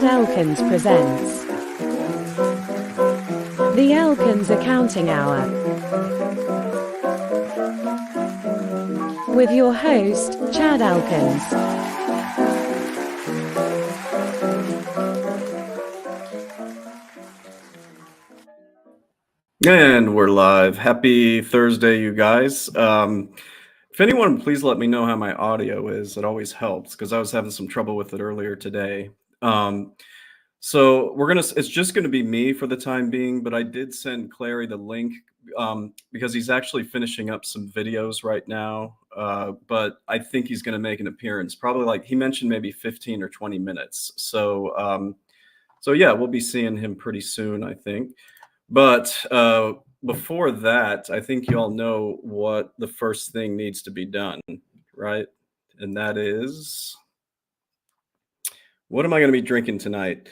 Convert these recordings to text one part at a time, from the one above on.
Elkins presents The Elkins Accounting Hour with your host, Chad Elkins. And we're live. Happy Thursday, you guys. If anyone, please let me know how my audio is. It always helps because I was having some trouble with it earlier today. So it's just gonna be me for the time being, but I did send Clary the link because he's actually finishing up some videos right now. But I think he's gonna make an appearance, probably like he mentioned, maybe 15 or 20 minutes. So yeah, we'll be seeing him pretty soon, I think. But before that, I think you all know what the first thing needs to be done, right? And that is, what am I going to be drinking tonight?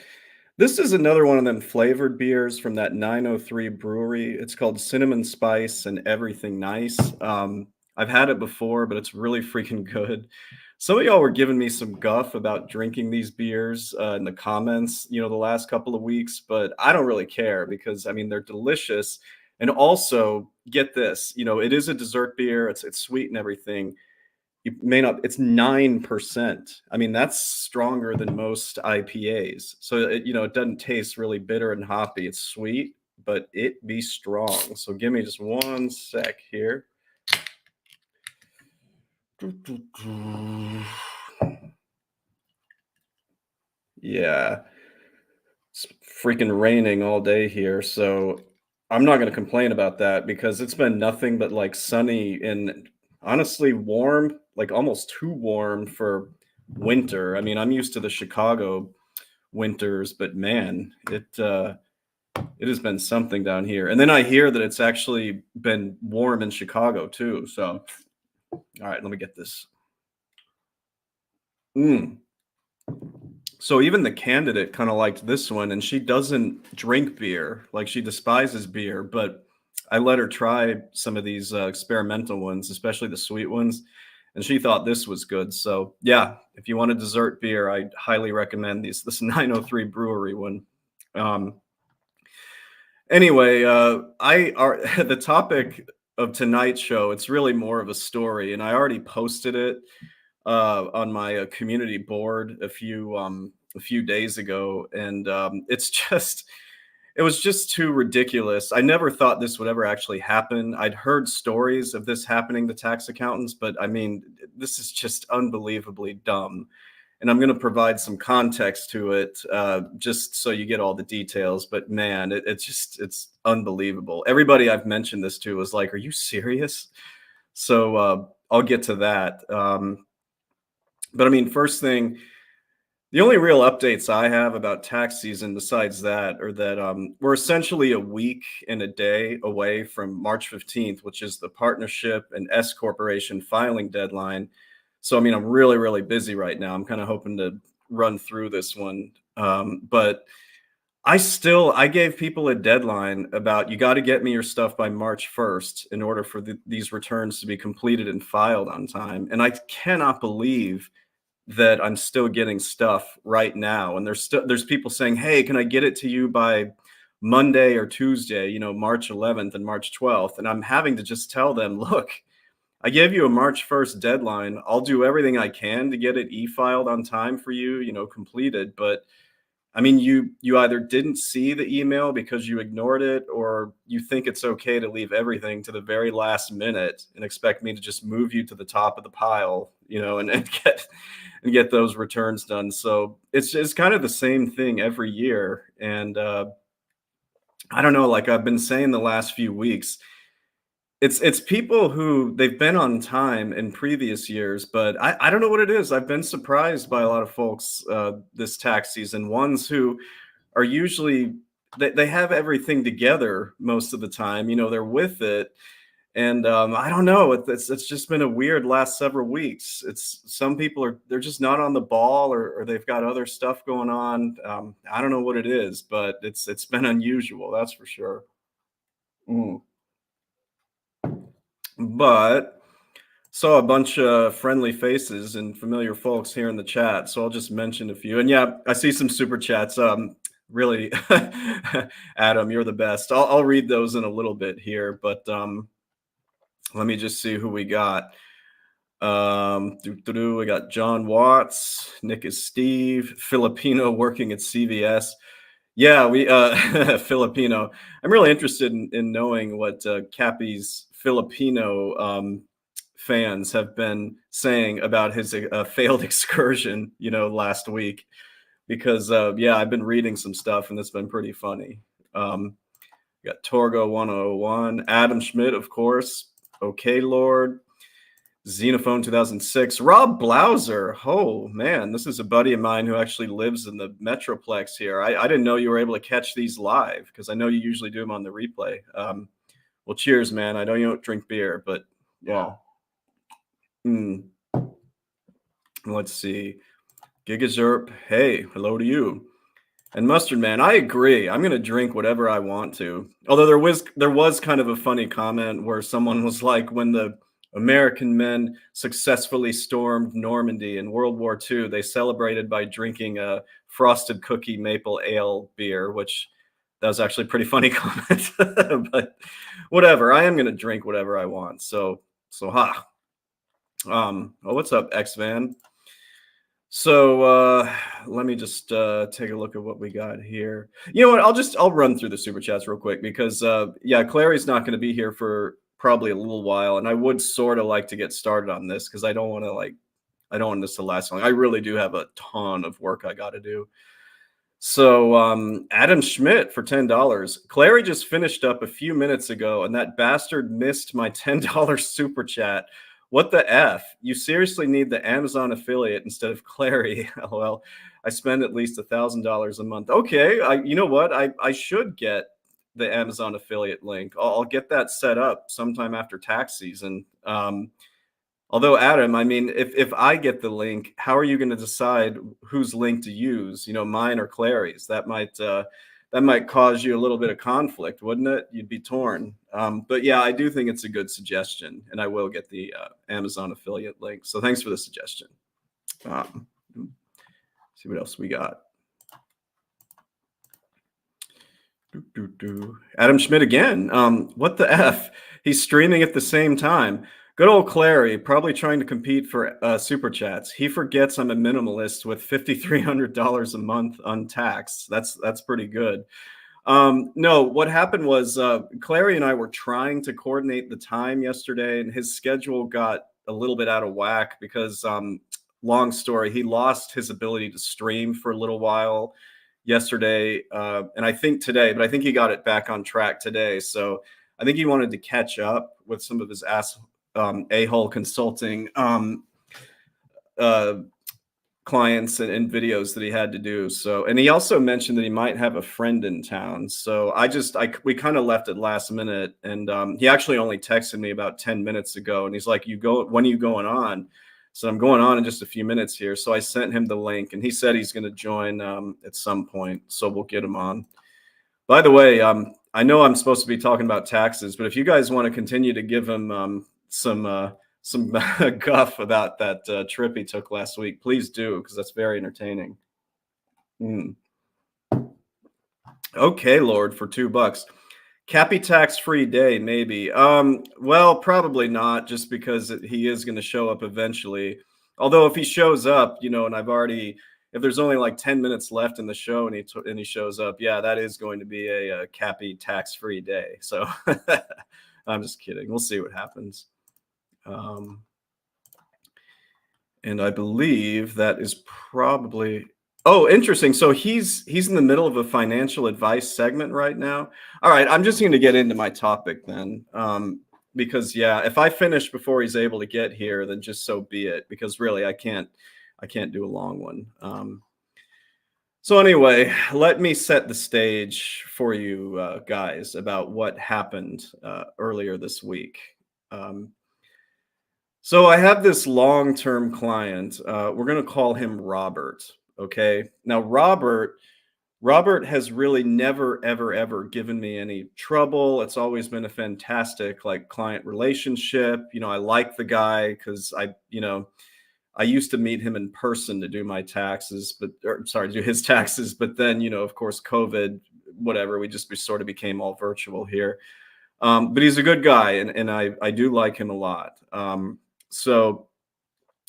This is another one of them flavored beers from that 903 brewery. It's called Cinnamon Spice and Everything Nice. I've had it before, but it's really freaking good. Some of y'all were giving me some guff about drinking these beers in the comments, the last couple of weeks, but I don't really care because I mean they're delicious. And also, get this, it is a dessert beer. It's sweet and everything. You may not, it's 9%. I mean, that's stronger than most IPAs. So it doesn't taste really bitter and hoppy. It's sweet, but it be strong. So give me just one sec here. Yeah, it's freaking raining all day here, so I'm not going to complain about that because it's been nothing but like sunny and honestly warm, like almost too warm for winter. I mean, I'm used to the Chicago winters, but man, it has been something down here. And then I hear that it's actually been warm in Chicago too. So, all right, let me get this. So even the candidate kind of liked this one, and she doesn't drink beer, like she despises beer, but I let her try some of these experimental ones, especially the sweet ones, and she thought this was good. So yeah, if you want a dessert beer, I highly recommend this 903 Brewery one. Anyway, the topic of tonight's show, it's really more of a story, and I already posted it on my community board a few days ago, and it was just too ridiculous. I never thought this would ever actually happen. I'd heard stories of this happening to tax accountants, but I mean, this is just unbelievably dumb. And I'm going to provide some context to it, just so you get all the details. But man, it's unbelievable. Everybody I've mentioned this to was like, "Are you serious?" So I'll get to that. But I mean, first thing, the only real updates I have about tax season besides that are that we're essentially a week and a day away from March 15th, which is the partnership and S corporation filing deadline. So, I mean, I'm really, really busy right now. I'm kind of hoping to run through this one. But I gave people a deadline about you got to get me your stuff by March 1st in order for these returns to be completed and filed on time. And I cannot believe that I'm still getting stuff right now. And there's people saying, "Hey, can I get it to you by Monday or Tuesday, March 11th and March 12th?" And I'm having to just tell them, "Look, I gave you a March 1st deadline. I'll do everything I can to get it e-filed on time for you, completed. But I mean, you either didn't see the email because you ignored it, or you think it's okay to leave everything to the very last minute and expect me to just move you to the top of the pile, and get those returns done." So it's kind of the same thing every year. And I don't know, like I've been saying the last few weeks, it's people who they've been on time in previous years, but I don't know what it is. I've been surprised by a lot of folks this tax season, ones who are usually they have everything together most of the time, they're with it. And I don't know, it's just been a weird last several weeks. It's some people they're just not on the ball, or they've got other stuff going on. I don't know what it is, but it's been unusual, that's for sure. Mm. But Saw a bunch of friendly faces and familiar folks here in the chat, so I'll just mention a few. And yeah, I see some super chats. Really, Adam, you're the best. I'll read those in a little bit here, but let me just see who we got. We got John Watts, Nick is Steve, Filipino working at CVS. Yeah, we Filipino. I'm really interested in knowing what Cappy's Filipino fans have been saying about his failed excursion, last week. Because yeah, I've been reading some stuff and it's been pretty funny. We got Torgo 101, Adam Schmidt, of course. Okay, Lord. Xenophone 2006, Rob Blauser. Oh man, this is a buddy of mine who actually lives in the Metroplex here. I didn't know you were able to catch these live because I know you usually do them on the replay. Well, cheers, man. I know you don't drink beer, but yeah. Let's see. Gigazerp, hey, hello to you. And Mustard Man, I agree. I'm gonna drink whatever I want to. Although there was kind of a funny comment where someone was like, when the American men successfully stormed Normandy in World War II, they celebrated by drinking a frosted cookie maple ale beer, which that was actually a pretty funny comment. But whatever, I am gonna drink whatever I want. So ha. Well, what's up, X Van? So let me just take a look at what we got here. You know what? I'll run through the super chats real quick because yeah, Clary's not going to be here for probably a little while, and I would sort of like to get started on this because I don't want this to last long. I really do have a ton of work I got to do. So Adam Schmidt for $10. Clary just finished up a few minutes ago, and that bastard missed my $10 super chat. What the F? You seriously need the Amazon affiliate instead of Clary. Well, I spend at least $1,000 a month. Okay, you know what? I should get the Amazon affiliate link. I'll get that set up sometime after tax season. Although Adam, I mean, if I get the link, how are you going to decide whose link to use? Mine or Clary's? That might cause you a little bit of conflict, wouldn't it? You'd be torn. But yeah, I do think it's a good suggestion, and I will get the Amazon affiliate link. So thanks for the suggestion. See what else we got. Adam Schmidt again. What the F? He's streaming at the same time. Good old Clary, probably trying to compete for super chats. He forgets I'm a minimalist with $5,300 a month untaxed. That's pretty good. No, what happened was Clary and I were trying to coordinate the time yesterday, and his schedule got a little bit out of whack because, long story, he lost his ability to stream for a little while yesterday, and I think today, but I think he got it back on track today. So I think he wanted to catch up with some of his a-hole consulting clients and videos that he had to do. So, and he also mentioned that he might have a friend in town. So we kind of left it last minute, and he actually only texted me about 10 minutes ago, and he's like, when are you going on? So I'm going on in just a few minutes here. So I sent him the link, and he said he's going to join at some point. So we'll get him on. By the way, I know I'm supposed to be talking about taxes, but if you guys want to continue to give him some guff about that trip he took last week, please do, because that's very entertaining. Okay, Lord, for $2. Cappy tax-free day, maybe. Well, probably not, just because he is going to show up eventually. Although if he shows up, and if there's only like 10 minutes left in the show and he shows up, yeah, that is going to be a Cappy tax-free day. So I'm just kidding. We'll see what happens. And I believe that is probably... Oh, interesting. So he's in the middle of a financial advice segment right now. All right, I'm just going to get into my topic then, because yeah, if I finish before he's able to get here, then just so be it. Because really, I can't do a long one. So anyway, let me set the stage for you guys about what happened earlier this week. So I have this long-term client. We're going to call him Robert. Okay. Now, Robert Robert has really never, ever, ever given me any trouble. It's always been a fantastic like client relationship. I like the guy because I used to meet him in person to do my taxes, or sorry, do his taxes. But then, of course, COVID, whatever, we sort of became all virtual here. But he's a good guy, and I do like him a lot. So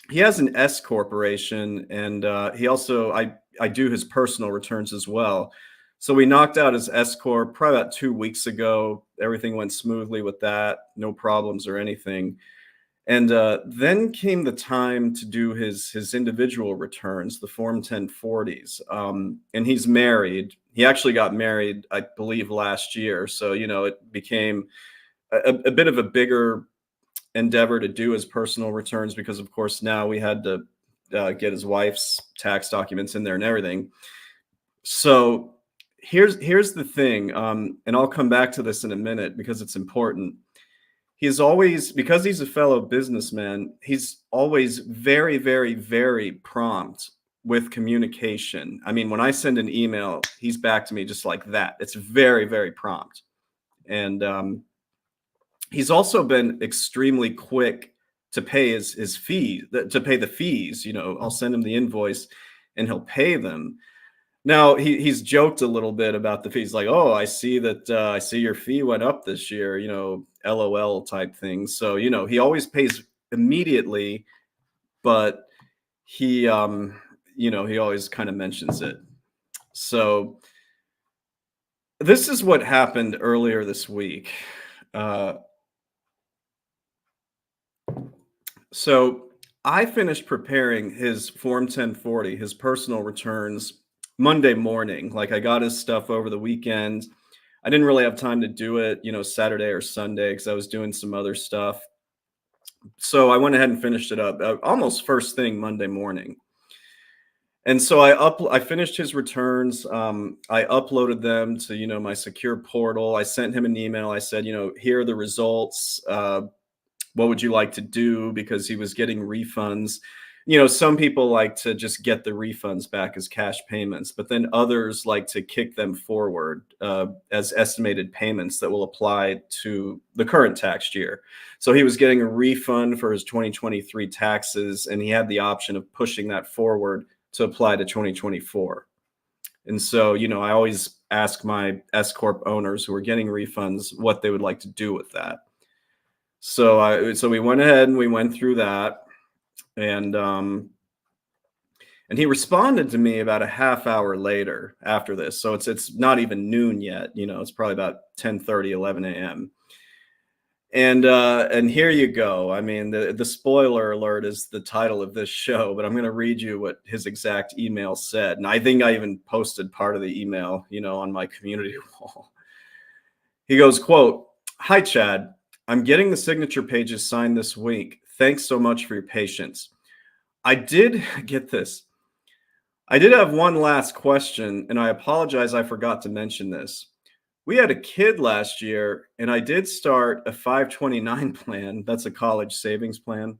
he has an S corporation, and he also I do his personal returns as well. So we knocked out his S corp probably about 2 weeks ago. Everything went smoothly with that, no problems or anything. And then came the time to do his individual returns, the Form 1040s. And he's married. He actually got married, I believe, last year. So it became a bit of a bigger endeavor to do his personal returns because, of course, now we had to get his wife's tax documents in there and everything. So here's the thing, and I'll come back to this in a minute because it's important. He's always, because he's a fellow businessman, he's always very, very, very prompt with communication. I mean, when I send an email, he's back to me just like that. It's very, very prompt. And he's also been extremely quick to pay his fee, to pay the fees. I'll send him the invoice and he'll pay them. Now he's joked a little bit about the fees, like, "Oh, I see that I see your fee went up this year," LOL type things. So he always pays immediately, but he he always kind of mentions it. So this is what happened earlier this week. So I finished preparing his Form 1040, his personal returns, Monday morning. Like, I got his stuff over the weekend. I didn't really have time to do it, Saturday or Sunday because I was doing some other stuff. So I went ahead and finished it up almost first thing Monday morning. And so I finished his returns. I uploaded them to my secure portal. I sent him an email. I said, here are the results. What would you like to do? Because he was getting refunds. Some people like to just get the refunds back as cash payments, but then others like to kick them forward as estimated payments that will apply to the current tax year. So he was getting a refund for his 2023 taxes, and he had the option of pushing that forward to apply to 2024. And so, I always ask my S Corp owners who are getting refunds what they would like to do with that. So we went ahead and we went through that, and he responded to me about a half hour later after this. So it's not even noon yet. It's probably about 10:30, 11 a.m. And here you go. I mean, the spoiler alert is the title of this show, but I'm going to read you what his exact email said. And I think I even posted part of the email, on my community wall. He goes, quote, "Hi, Chad. I'm getting the signature pages signed this week. Thanks so much for your patience. I did get this. I did have one last question, and I apologize I forgot to mention this. We had a kid last year, and I did start a 529 plan. That's a college savings plan.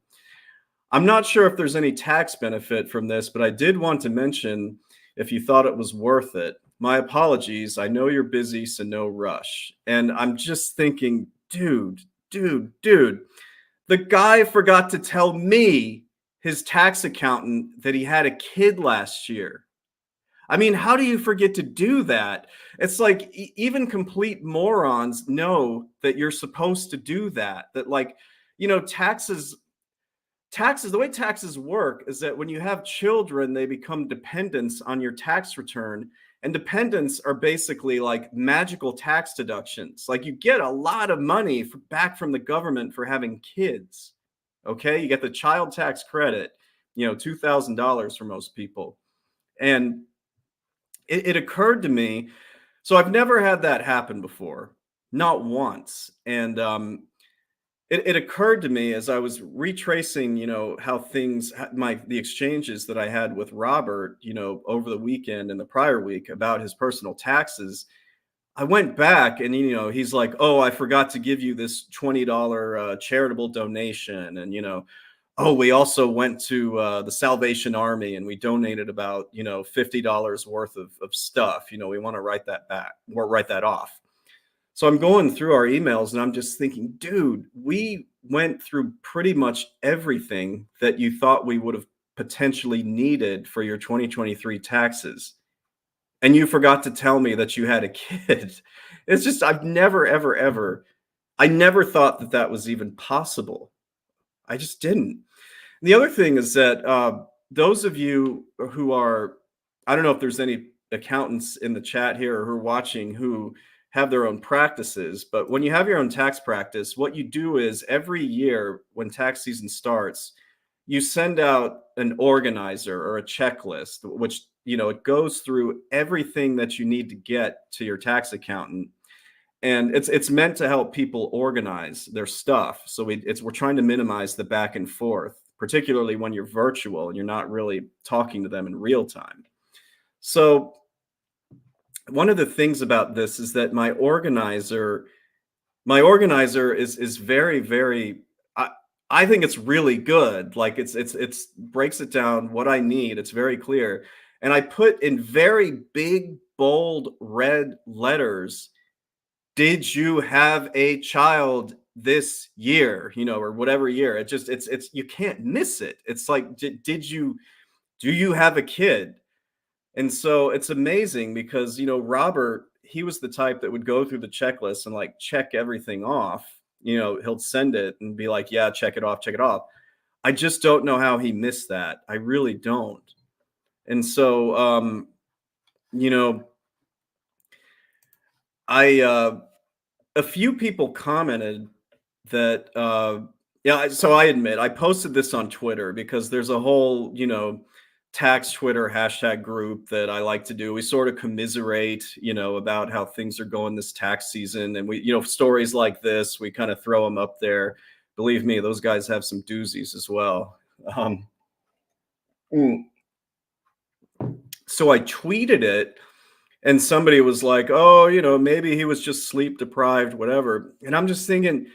I'm not sure if there's any tax benefit from this, but I did want to mention if you thought it was worth it. My apologies. I know you're busy, so no rush." And I'm just thinking, dude, the guy forgot to tell me, his tax accountant, that he had a kid last year. I mean, how do you forget to do that? It's like even complete morons know that you're supposed to do that. That, like, taxes, the way taxes work is that when you have children, they become dependents on your tax return. And dependents are basically like magical tax deductions. Like, you get a lot of money back from the government for having kids. Okay. You get the child tax credit, $2,000 for most people. And it occurred to me, so I've never had that happen before, not once. And it occurred to me as I was retracing, how the exchanges that I had with Robert, over the weekend and the prior week about his personal taxes. I went back and, he's like, "Oh, I forgot to give you this $20 charitable donation." And, oh, we also went to the Salvation Army and we donated about, $50 worth of stuff. We want to write that back or write that off. So I'm going through our emails and I'm just thinking, dude, we went through pretty much everything that you thought we would have potentially needed for your 2023 taxes. And you forgot to tell me that you had a kid. It's just, I've never, ever, ever, I never thought that that was even possible. I just didn't. The other thing is that those of you who are, I don't know if there's any accountants in the chat here or who are watching who have their own practices, but when you have your own tax practice, what you do is every year when tax season starts, you send out an organizer or a checklist, which, it goes through everything that you need to get to your tax accountant, and it's meant to help people organize their stuff. So we're trying to minimize the back and forth, particularly when you're virtual and you're not really talking to them in real time. So one of the things about this is that my organizer is very, very, I think it's really good. Like it's breaks it down what I need. It's very clear. And I put in very big, bold red letters, did you have a child this year, or whatever year? It's you can't miss it. It's like, do you have a kid? And so it's amazing because, Robert, he was the type that would go through the checklist and like check everything off. He'll send it and be like, yeah, check it off, check it off. I just don't know how he missed that. I really don't. And so, you know, a few people commented that, yeah, so I admit I posted this on Twitter because there's a whole, tax Twitter hashtag group that I like to do. We sort of commiserate, about how things are going this tax season. And we, stories like this, we kind of throw them up there. Believe me, those guys have some doozies as well. Um, mm. So I tweeted it and somebody was like, oh, maybe he was just sleep deprived, whatever. And I'm just thinking,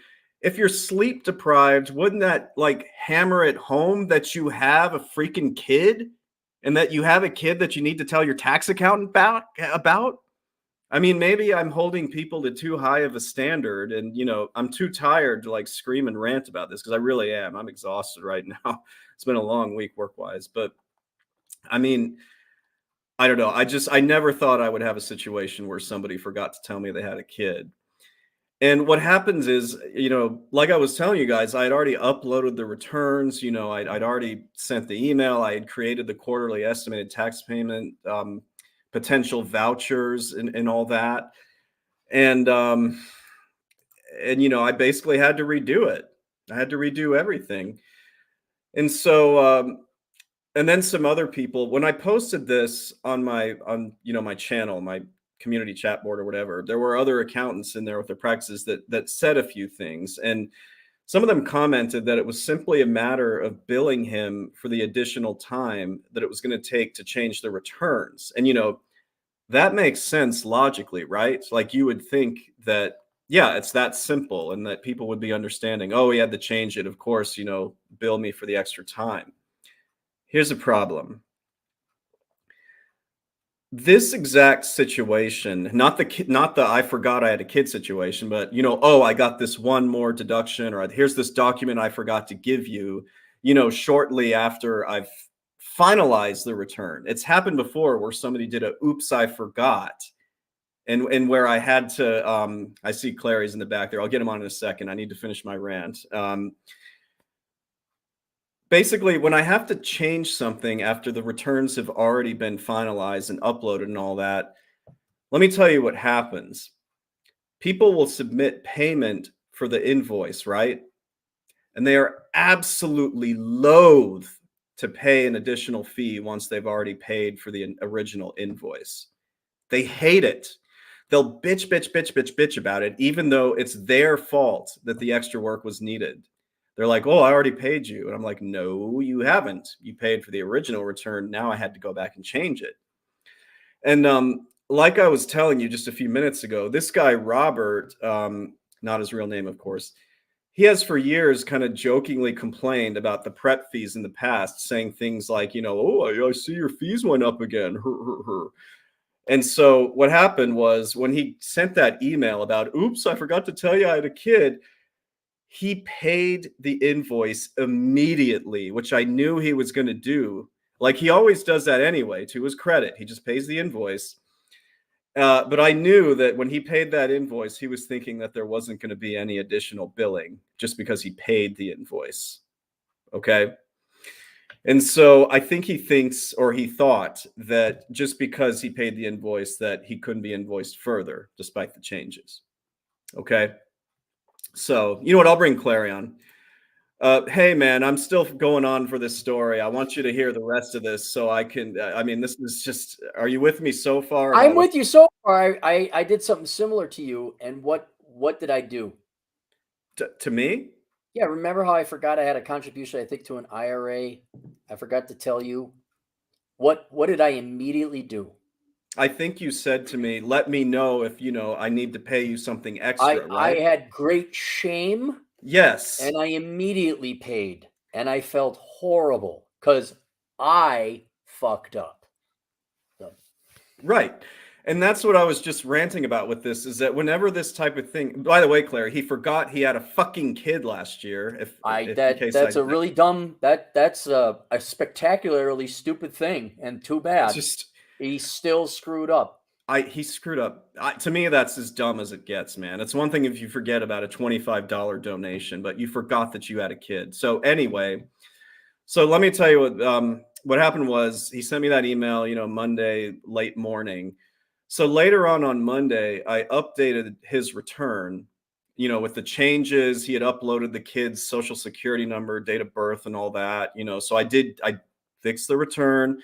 if you're sleep deprived, wouldn't that like hammer it home that you have a freaking kid and that you have a kid that you need to tell your tax accountant about? I mean, maybe I'm holding people to too high of a standard and, I'm too tired to like scream and rant about this because I really am. I'm exhausted right now. It's been a long week work wise, but I mean, I don't know. I never thought I would have a situation where somebody forgot to tell me they had a kid. And what happens is, like I was telling you guys, I had already uploaded the returns, I'd already sent the email, I had created the quarterly estimated tax payment, potential vouchers and all that. And I basically had to redo it. I had to redo everything. And so and then some other people, when I posted this on my channel, my community chat board or whatever, there were other accountants in there with their practices that said a few things, and some of them commented that it was simply a matter of billing him for the additional time that it was going to take to change the returns. And that makes sense logically, right? Like you would think that, yeah, it's that simple and that people would be understanding, oh, he had to change it, of course, bill me for the extra time. Here's a problem. This exact situation, not the I forgot I had a kid situation, but oh, I got this one more deduction, or here's this document I forgot to give you, shortly after I've finalized the return. It's happened before where somebody did a oops, I forgot. And where I had to I see Clary's in the back there. I'll get him on in a second. I need to finish my rant. Basically, when I have to change something after the returns have already been finalized and uploaded and all that, let me tell you what happens. People will submit payment for the invoice, right? And they are absolutely loath to pay an additional fee once they've already paid for the original invoice. They hate it. They'll bitch, bitch, bitch, bitch, bitch about it, even though it's their fault that the extra work was needed. They're like, oh, I already paid you. And I'm like, no, you haven't. You paid for the original return. Now I had to go back and change it. And like I was telling you just a few minutes ago, this guy, Robert, not his real name, of course, he has for years kind of jokingly complained about the prep fees in the past, saying things like, oh, I see your fees went up again. And so what happened was when he sent that email about, oops, I forgot to tell you I had a kid, he paid the invoice immediately, which I knew he was going to do. Like he always does that anyway, to his credit. He just pays the invoice. But I knew that when he paid that invoice, he was thinking that there wasn't going to be any additional billing just because he paid the invoice. Okay. And so I think he thinks, or he thought, that just because he paid the invoice that he couldn't be invoiced further despite the changes. Okay. So, you know what? I'll bring Clary on. Hey, man, I'm still going on for this story. I want you to hear the rest of this so I can. I mean, this is just. Are you with me so far? I'm with you so far. I did something similar to you. And what did I do? To me? Yeah, remember how I forgot I had a contribution, I think, to an IRA? I forgot to tell you. What did I immediately do? I think you said to me, let me know if, I need to pay you something extra, right? I had great shame. Yes. And I immediately paid. And I felt horrible because I fucked up. So. Right. And that's what I was just ranting about with this, is that whenever this type of thing, by the way, Claire, he forgot he had a fucking kid last year. That's a really dumb, that's a spectacularly stupid thing, and too bad. He still screwed up. He screwed up. To me, that's as dumb as it gets, man. It's one thing if you forget about a $25 donation, but you forgot that you had a kid. So anyway, so let me tell you what happened was he sent me that email, Monday late morning. So later on Monday, I updated his return, with the changes. He had uploaded the kid's social security number, date of birth, and all that, so I fixed the return.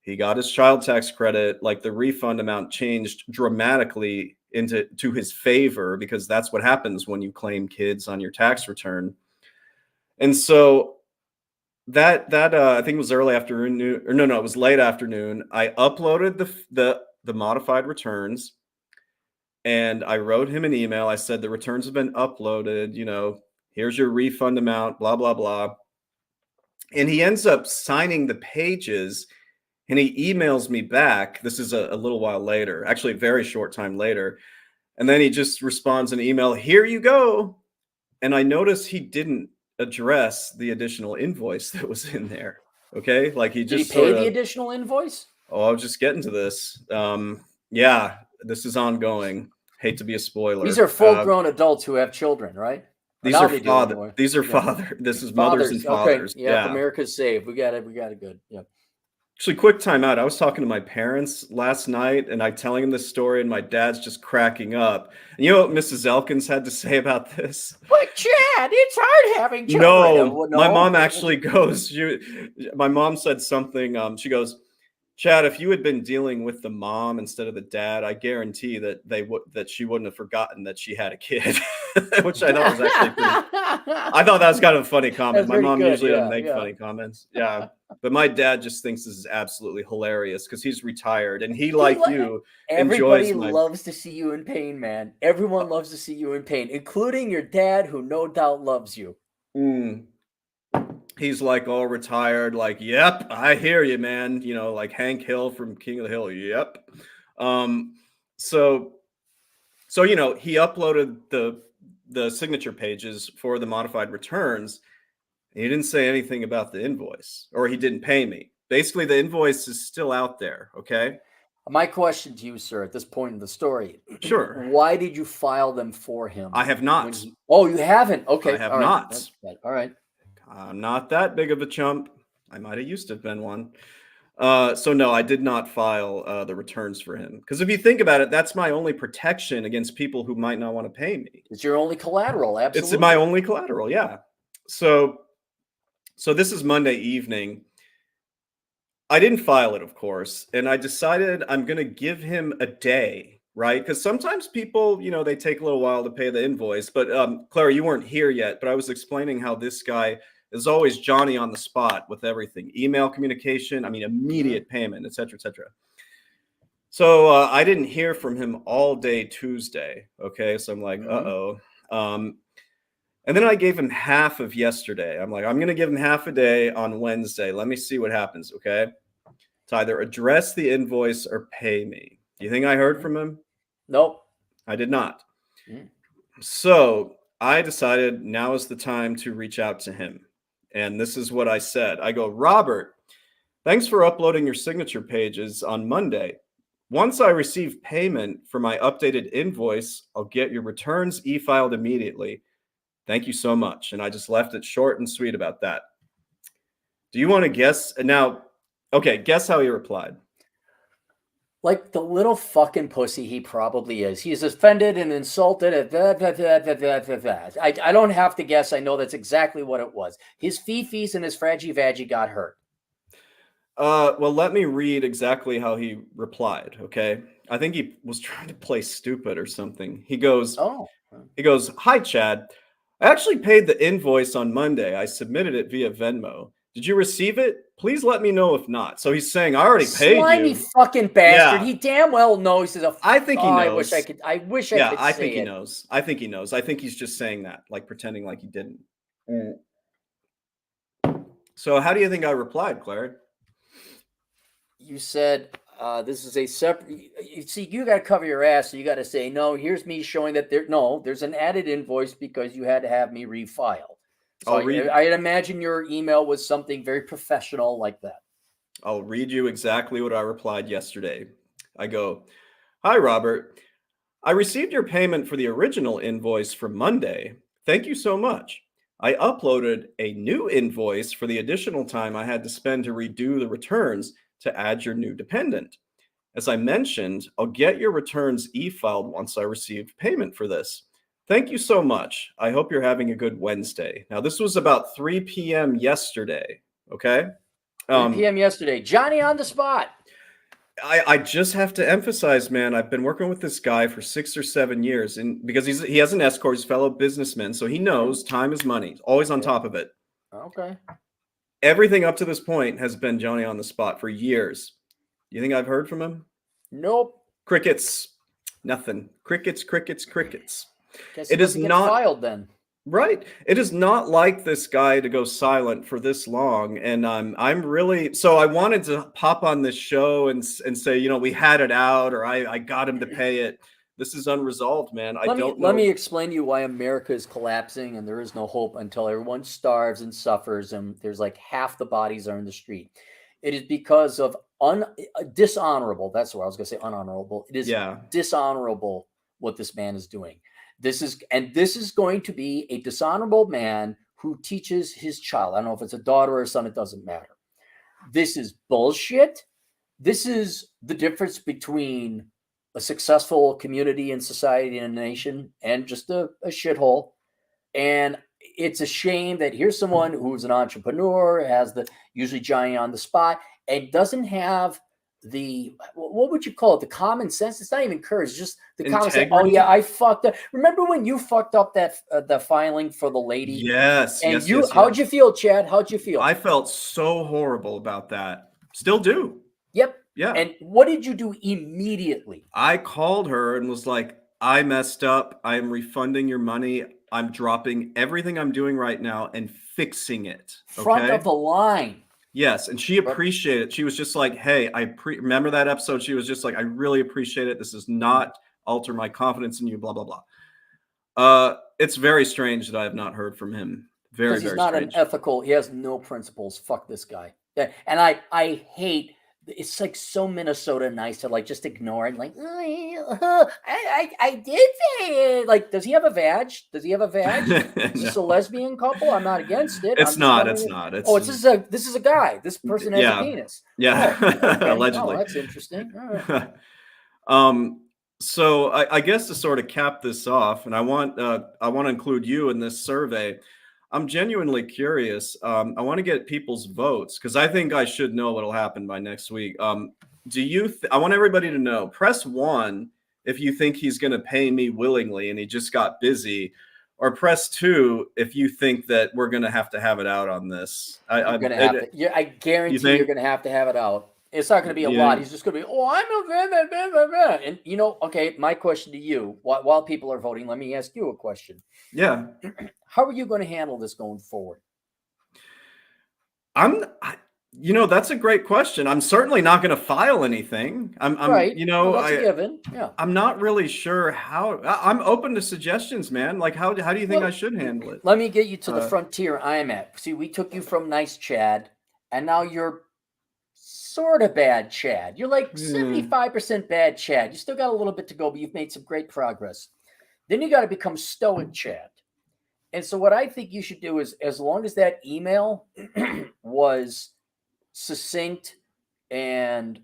He got his child tax credit. Like the refund amount changed dramatically to his favor, because that's what happens when you claim kids on your tax return. And so that I think it was early afternoon, or no, it was late afternoon. I uploaded the modified returns, and I wrote him an email. I said, the returns have been uploaded, here's your refund amount, blah, blah, blah. And he ends up signing the pages, and he emails me back. This is a little while later, actually a very short time later. And then he just responds an email, here you go. And I noticed he didn't address the additional invoice that was in there. Okay. Like he just Did he pay the additional invoice? Oh, I was just getting to this. Yeah, this is ongoing. Hate to be a spoiler. These are full-grown adults who have children, right? These are father. These are father. This is mothers and fathers. Okay. Yeah, America's saved. We got it good. Yeah. Actually, quick time out. I was talking to my parents last night, and I telling them this story, and my dad's just cracking up. And you know what Mrs. Elkins had to say about this? But Chad, it's hard having children. No, my mom actually goes. My mom said something. She goes, Chad, if you had been dealing with the mom instead of the dad, I guarantee that she wouldn't have forgotten that she had a kid, which I thought was actually I thought that was kind of a funny comment. My mom usually doesn't make funny comments. Yeah. But my dad just thinks this is absolutely hilarious because he's retired, and he, like you, everybody loves to see you in pain, man. Everyone loves to see you in pain, including your dad, who no doubt loves you. He's like all retired, like, yep, I hear you, man. Like Hank Hill from King of the Hill. Yep. So he uploaded the signature pages for the modified returns. He didn't say anything about the invoice, or he didn't pay me. Basically, the invoice is still out there. Okay. My question to you, sir, at this point in the story. Sure. Why did you file them for him? I have not. You haven't? Okay. I have not. All right. I'm not that big of a chump. I might have used to have been one. So no, I did not file the returns for him. Because if you think about it, that's my only protection against people who might not want to pay me. It's your only collateral. Absolutely. It's my only collateral. Yeah. So this is Monday evening. I didn't file it, of course. And I decided I'm going to give him a day, right? Because sometimes people, they take a little while to pay the invoice. But Clary, you weren't here yet, but I was explaining how this guy is always Johnny on the spot with everything. Email communication, immediate payment, et cetera, et cetera. So I didn't hear from him all day Tuesday. Okay. So I'm like, uh-oh. And then I gave him half of yesterday. I'm like, I'm going to give him half a day on Wednesday. Let me see what happens, okay? To either address the invoice or pay me. Do you think I heard from him? Nope. I did not. Mm. So I decided now is the time to reach out to him. And this is what I said. I go, Robert, thanks for uploading your signature pages on Monday. Once I receive payment for my updated invoice, I'll get your returns e-filed immediately. Thank you so much. And I just left it short and sweet about that. Do you want to guess? Now, okay, guess how he replied. Like the little fucking pussy he probably is. He's offended and insulted. I don't have to guess. I know that's exactly what it was. His fifis and his fraggy-vaggy got hurt. Well, let me read exactly how he replied, okay? I think he was trying to play stupid or something. He goes, hi, Chad. I actually paid the invoice on Monday. I submitted it via Venmo. Did you receive it? Please let me know if not. So he's saying, I already paid you. Slimy fucking bastard. Yeah. He damn well knows. I think he knows. I wish I could say it. I think he knows. I think he knows. I think he's just saying that, like pretending like he didn't. So how do you think I replied, Clary? You said, this is a separate. You see, you got to cover your ass. So you got to say, no, here's me showing that there's an added invoice because you had to have me refile. So I'd imagine your email was something very professional like that. I'll read you exactly what I replied yesterday. I go, hi, Robert. I received your payment for the original invoice for Monday. Thank you so much. I uploaded a new invoice for the additional time I had to spend to redo the returns to add your new dependent. As I mentioned, I'll get your returns e-filed once I received payment for this. Thank you so much. I hope you're having a good Wednesday. Now, this was about 3 p.m. yesterday, okay? 3 p.m. yesterday. Johnny on the spot. I just have to emphasize, man, I've been working with this guy for 6 or 7 years, and because he has an escort, he's a fellow businessman, so he knows time is money. Always on top of it. Okay. Everything up to this point has been Johnny on the spot for years. You think I've heard from him? Nope. Crickets. Nothing. Crickets, crickets, crickets. Guess it is not filed then. Right. It is not like this guy to go silent for this long. And I'm really, so I wanted to pop on this show and say, you know, we had it out, or I got him to pay it. This is unresolved, man. Let me explain to you why America is collapsing and there is no hope until everyone starves and suffers and there's like half the bodies are in the street. It is because of dishonorable. That's what I was going to say, unhonorable. It is dishonorable what this man is doing. This is going to be a dishonorable man who teaches his child. I don't know if it's a daughter or a son, it doesn't matter. This is bullshit. This is the difference between a successful community and society and a nation and just a shithole. And it's a shame that here's someone who's an entrepreneur, has usually Johnny on the spot, and doesn't have the, what would you call it? The common sense. It's not even courage, just the common sense. Oh yeah, I fucked up. Remember when you fucked up that the filing for the lady? Yes. And how'd you feel, Chad? How'd you feel? I felt so horrible about that. Still do. Yep. Yeah. And what did you do immediately? I called her and was like, I messed up. I'm refunding your money. I'm dropping everything I'm doing right now and fixing it. Okay? Front of the line. Yes, and she appreciated it. She was just like, hey, remember that episode? She was just like, I really appreciate it. This does not alter my confidence in you, blah, blah, blah. It's very strange that I have not heard from him. Very, very strange. He's not an ethical. He has no principles. Fuck this guy. Yeah, and I hate, it's like so Minnesota nice to like just ignore it. Like, I did say it. Like, does he have a vag? Does he have a vag? Is this a lesbian couple? I'm not against it. It's not. It's this is a guy. This person has a penis. Yeah. Oh, okay. Allegedly. Oh, that's interesting. All right. So I guess to sort of cap this off, and I want to include you in this survey. I'm genuinely curious. I want to get people's votes because I think I should know what'll happen by next week. Do you? I want everybody to know. Press 1 if you think he's going to pay me willingly and he just got busy, or press 2 if you think that we're going to have it out on this. I guarantee you're going to have it out. It's not going to be a lot. He's just going to be, and okay. My question to you, while people are voting, let me ask you a question. Yeah. How are you going to handle this going forward? That's a great question. I'm certainly not going to file anything. Right. Well, that's a given. Yeah. I'm not really sure how. I'm open to suggestions, man. Like, how do you think I should handle it? Let me get you to the frontier I'm at. See, we took you from nice Chad, and now you're sort of bad Chad. You're like 75% bad Chad. You still got a little bit to go, but you've made some great progress. Then you got to become stoic Chad. And so what I think you should do is, as long as that email was succinct and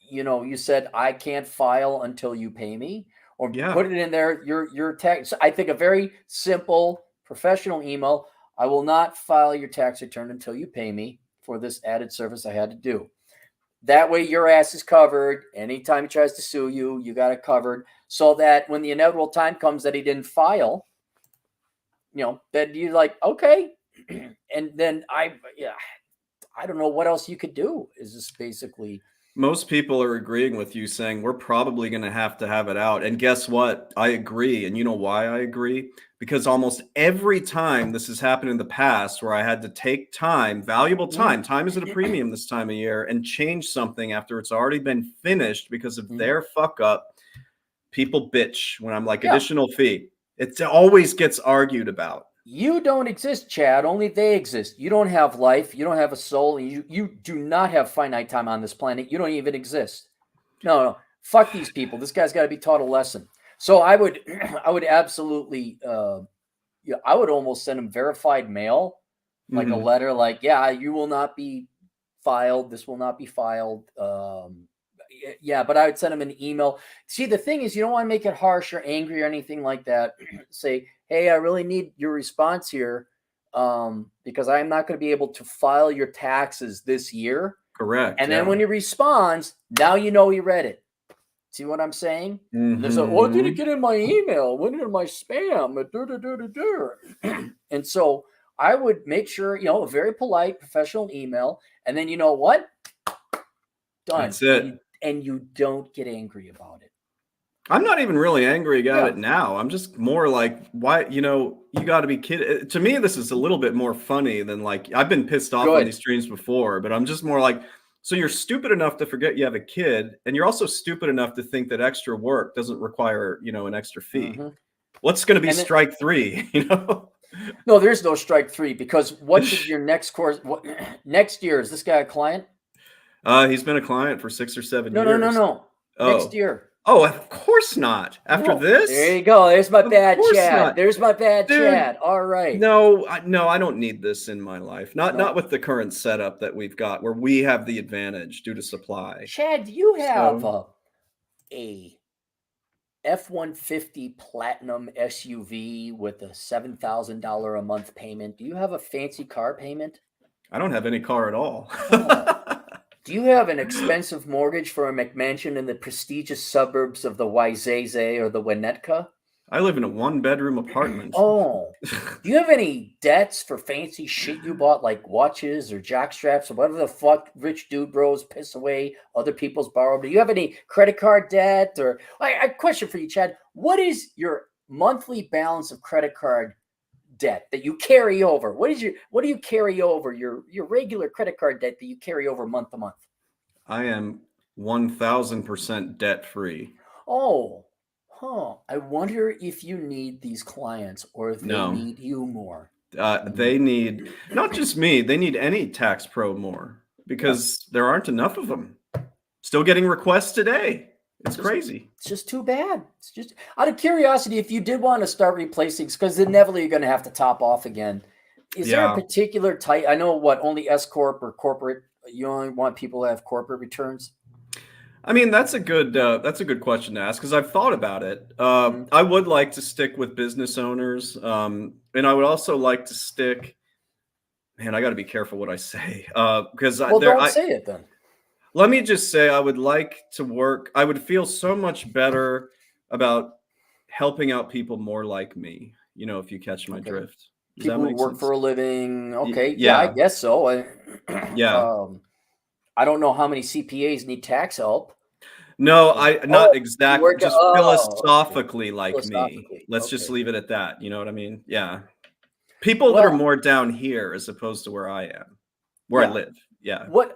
you said I can't file until you pay me, or put it in there your tax. I think a very simple professional email. I will not file your tax return until you pay me for this added service I had to do. That way your ass is covered. Anytime he tries to sue you, you got it covered, so that when the inevitable time comes that he didn't file, then you're like, okay. And then I don't know what else you could do. Is this basically... Most people are agreeing with you, saying we're probably going to have it out. And guess what? I agree. And you know why I agree? Because almost every time this has happened in the past where I had to take time, valuable time is at a premium this time of year, and change something after it's already been finished because of their fuck up, people bitch when I'm like, additional fee. It always gets argued about. You don't exist, Chad. Only they exist. You don't have life. You don't have a soul. And you do not have finite time on this planet. You don't even exist. No. Fuck these people. This guy's got to be taught a lesson. So I would absolutely, I would almost send him verified mail, like a letter, like, you will not be filed. This will not be filed. But I would send him an email. See, the thing is, you don't want to make it harsh or angry or anything like that. Say, hey, I really need your response here because I'm not going to be able to file your taxes this year. Correct. And then when he responds, now you know he read it. See what I'm saying? There's a, what did it get in my email? What in my spam? And so I would make sure, a very polite, professional email. And then you know what? Done. That's it. And you don't get angry about it. I'm not even really angry about it now. I'm just more like, why, you got to be kidding. To me, this is a little bit more funny than like, I've been pissed off on these streams before, but I'm just more like, so you're stupid enough to forget you have a kid, and you're also stupid enough to think that extra work doesn't require, an extra fee. What's going to be strike three, No, there's no strike three, because what is your next course? Next year, is this guy a client? He's been a client for 6 or 7 years. No. Next year. Oh, of course not. After this? There you go. There's my bad Chad. There's my bad Chad. All right. No, I don't need this in my life. Not with the current setup that we've got, where we have the advantage due to supply. Chad, do you have a F-150 Platinum SUV with a $7,000 a month payment? Do you have a fancy car payment? I don't have any car at all. Do you have an expensive mortgage for a McMansion in the prestigious suburbs of the Wayzata or the Winnetka? I live in a 1-bedroom apartment. Oh, do you have any debts for fancy shit you bought, like watches or jockstraps or whatever the fuck rich dude bros piss away other people's borrowed? Do you have any credit card debt? Or a question for you, Chad. What is your monthly balance of credit card debt that you carry over? What do you carry over your regular credit card debt that you carry over month to month? I am 1,000% debt free. I wonder if you need these clients or if they need you more. They need not just me, they need any tax pro more, because there aren't enough of them. Still getting requests today. It's crazy. It's just too bad. It's just out of curiosity, if you did want to start replacing, because inevitably you're going to have to top off again. Is there a particular type? I know only S Corp or corporate. You only want people to have corporate returns. I mean, that's a good question to ask, because I've thought about it. I would like to stick with business owners, and I would also like to stick. Man, I got to be careful what I say, because don't say it then. Let me just say, I would like to work. I would feel so much better about helping out people more like me. If you catch my drift. Does people who work sense? For a living. Okay. Yeah, I guess so. Yeah. I don't know how many CPAs need tax help. No, not exactly. Just Okay. philosophically like me. Philosophically. Let's just Okay. leave it at that. You know what I mean? Yeah. People that are Well, more down here as opposed to where I am, where I yeah. live. Yeah. What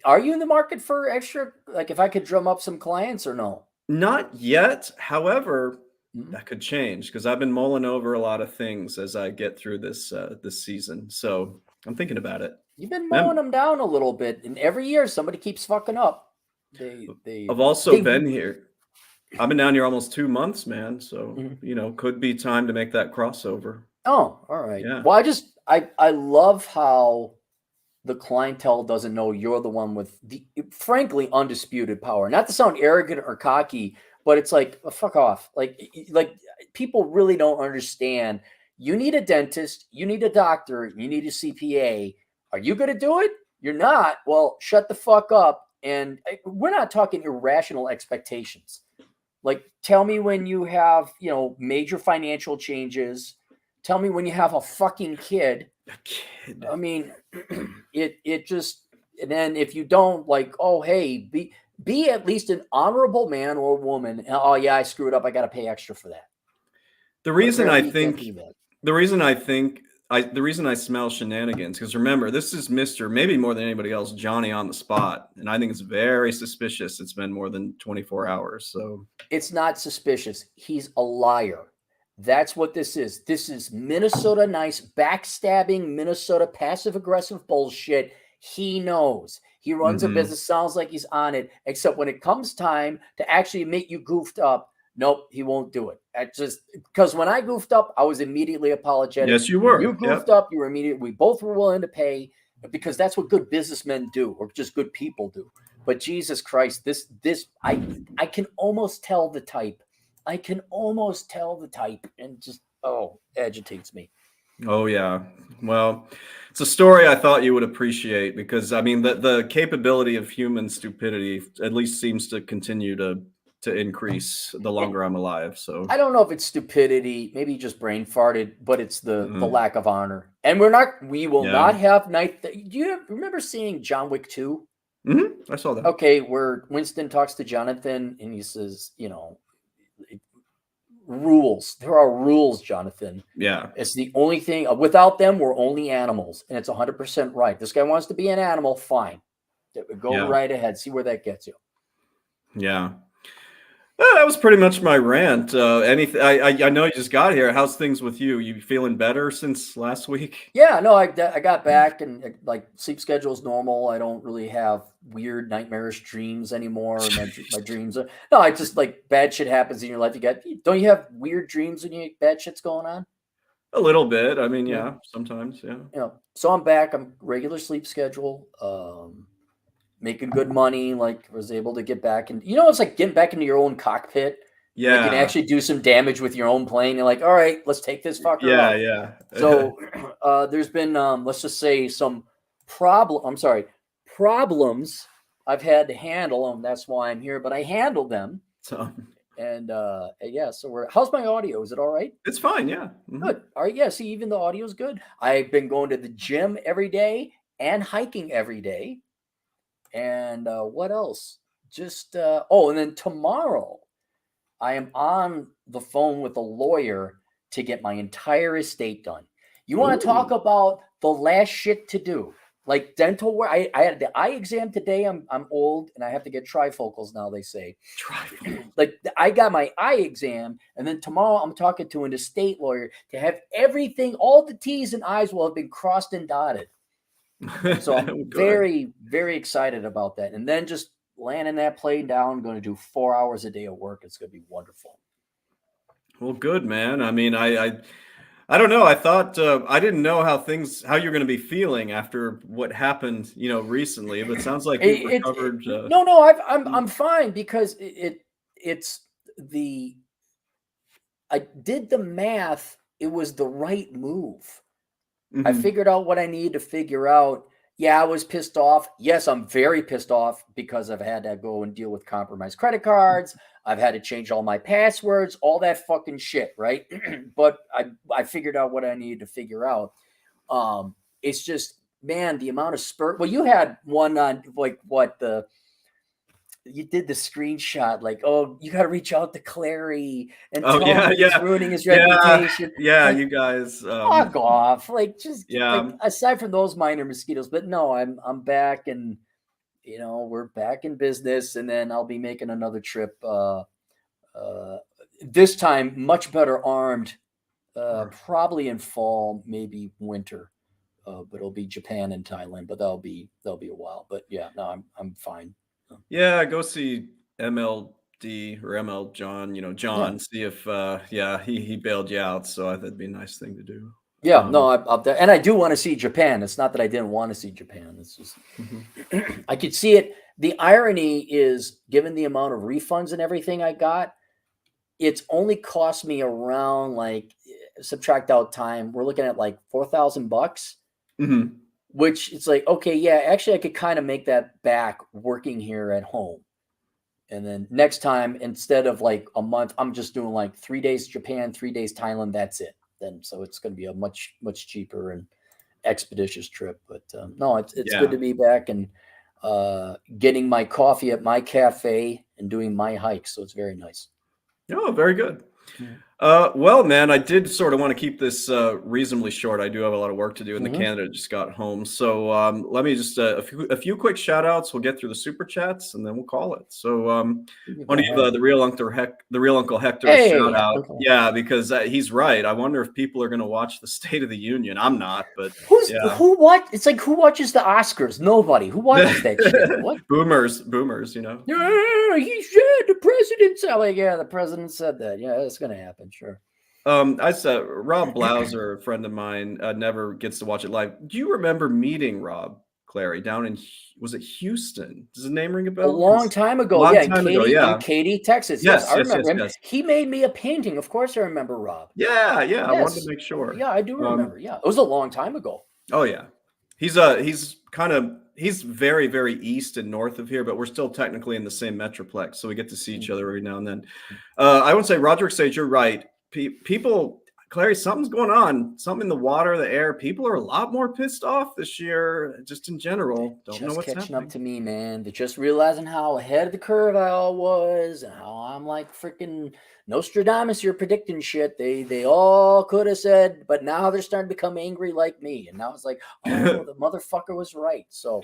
are you in the market for extra? Like, if I could drum up some clients or no? Not yet. However, Mhm. that could change because I've been mulling over a lot of things as I get through this season. So I'm thinking about it. You've been mowing Mem- them down a little bit, and every year somebody keeps fucking up. They I've also they. been here. I've been down here almost 2 months, man. So Mhm. could be time to make that crossover. Oh, all right. Yeah. Well, I love how the clientele doesn't know you're the one with the frankly undisputed power. Not to sound arrogant or cocky, but it's like fuck off. Like people really don't understand. You need a dentist, you need a doctor, you need a CPA. Are you going to do it? You're not. Well, shut the fuck up. And we're not talking irrational expectations. Like, tell me when you have, major financial changes. Tell me when you have a fucking kid. A kid. I mean, it just, and then if you don't, like, oh hey, be at least an honorable man or woman. Oh yeah, I screwed up. I got to pay extra for that. The But reason I apparently you can't think do that. the reason I think the reason I smell shenanigans, because remember, this is Mr. maybe more than anybody else, Johnny on the spot. And I think it's very suspicious it's been more than 24 hours. So It's not suspicious. He's a liar. That's what this is. This is Minnesota nice, backstabbing Minnesota passive aggressive bullshit. He knows. He runs a mhm. business, sounds like he's on it, except when it comes time to actually make you goofed up, nope, he won't do it. I just because when I goofed up, I was immediately apologetic. Yes, you When you were. goofed Yep. up, you were immediately, we both were willing to pay because that's what good businessmen do, or just good people do. But Jesus Christ, I can almost tell the type. I can almost tell the type, and just agitates me. Oh yeah. Well, it's a story I thought you would appreciate because I mean the capability of human stupidity at least seems to continue to increase the longer I'm alive. So I don't know if it's stupidity, maybe he just brain farted, but it's the mm, lack of honor. And we will yeah. not have night. Do you remember seeing John Wick 2? I saw that. Okay, where Winston talks to Jonathan and he says, rules. There are rules, Jonathan. Yeah. It's the only thing. Without them, we're only animals, and it's 100% right. This guy wants to be an animal. Fine, go Yeah. right ahead. See where that gets you. Yeah. That was pretty much my rant. Anything? I know you just got here. How's things with you? You feeling better since last week? Yeah, no, I got back and like sleep schedule is normal. I don't really have weird nightmarish dreams anymore. My dreams are no. I just like bad shit happens in your life. Don't you have weird dreams when you bad shit's going on? A little bit. I mean, Yeah. yeah, sometimes, yeah. So I'm back. I'm regular sleep schedule. Making good money. Like was able to get back, and it's like getting back into your own cockpit. Like you can Yeah. actually do some damage with your own plane. You're like, all right, let's take this fucker Yeah, out. yeah. So there's been let's just say some problems I've had to handle, and that's why I'm here. But I handled them, So and yeah. So how's my audio? Is it all right? it's fine, yeah. Good. All right. Yeah. See, even the audio is good. I've been going to the gym every day and hiking every day. And what else? Just and then tomorrow I am on the phone with a lawyer to get my entire estate done. You want to talk Ooh. about the last shit to do? Like dental work. I had the eye exam today. I'm old and I have to get trifocals now, they say. Trifle. Like I got my eye exam, and then tomorrow I'm talking to an estate lawyer to have everything, all the T's and I's will have been crossed and dotted. So I'm Good. very, very excited about that. And then just landing that plane down, going to do 4 hours a day of work. It's going to be wonderful. Well, good, man. I mean, I don't know. I thought I didn't know how you're going to be feeling after what happened, recently. But it sounds like you've recovered. No, I'm fine because it's the I did the math. It was the right move. I Mhm. figured out what I needed to figure out. Yeah, I was pissed off. Yes, I'm very pissed off because I've had to go and deal with compromised credit cards. I've had to change all my passwords, all that fucking shit, right? But I figured out what I needed to figure out. It's just, man, the amount of spurt. Well, you had one on like what you did the screenshot, like, oh, you got to reach out to Clary and Oh tell yeah, him he's ruining his yeah, reputation. yeah. Like, You guys, fuck off. Like, just like yeah, aside from those minor mosquitoes, but no, I'm back, and we're back in business, and then I'll be making another trip. This time much better armed. Probably in fall, maybe winter. But it'll be Japan and Thailand. But that'll be a while. But yeah, no, I'm fine. yeah. Go see MLD or ML John. Yeah. John. See if yeah, he bailed you out. So that'd be a nice thing to do. Yeah, no, and I do want to see Japan. It's not that I didn't want to see Japan. It's just I could see it. The irony is, given the amount of refunds and everything I got, it's only cost me around, like, subtract out time, we're looking at like $4,000, which it's like, okay, yeah, actually I could kind of make that back working here at home. And then next time, instead of like a month, I'm just doing like 3 days Japan, 3 days Thailand. That's it. Then so it's going to be a much cheaper and expeditious trip. But no, it's good to be back and getting my coffee at my cafe and doing my hikes. So it's very nice. Oh, very good. Well, man, I did sort of want to keep this reasonably short. I do have a lot of work to do, and the candidate just got home. So let me just a few quick shout outs. We'll get through the super chats, and then we'll call it. So want to give the real Uncle Hector a shout out. Okay. Yeah, because he's right. I wonder if people are going to watch the State of the Union. I'm not, but who It's like, who watches the Oscars? Nobody. Who watches that shit? What? Boomers. Yeah, he said the president said. Like, yeah, the president said that. Yeah, it's going to happen. Sure. I said Rob Blauser, a friend of mine, never gets to watch it live. Do you remember meeting Rob, Clary, down in, was it Houston? Does the name ring a bell? A long time ago. In Katy, Texas. Yes, I remember him. He made me a painting. Of course I remember Rob. Yeah. Yes. I wanted to make sure. Yeah, I do remember. Yeah. It was a long time ago. Oh yeah. He's very, very east and north of here, but we're still technically in the same metroplex, so we get to see each other every now and then. I would say, Roderick Sage, you're right. People, Clary, something's going on. Something in the water, the air. People are a lot more pissed off this year, just in general. Don't know what's catching happening. Up to me, man. They're just realizing how ahead of the curve I all was, and how I'm like freaking Nostradamus. You're predicting shit. They all could have said, but now they're starting to become angry like me. And now it's like, oh, the motherfucker was right. So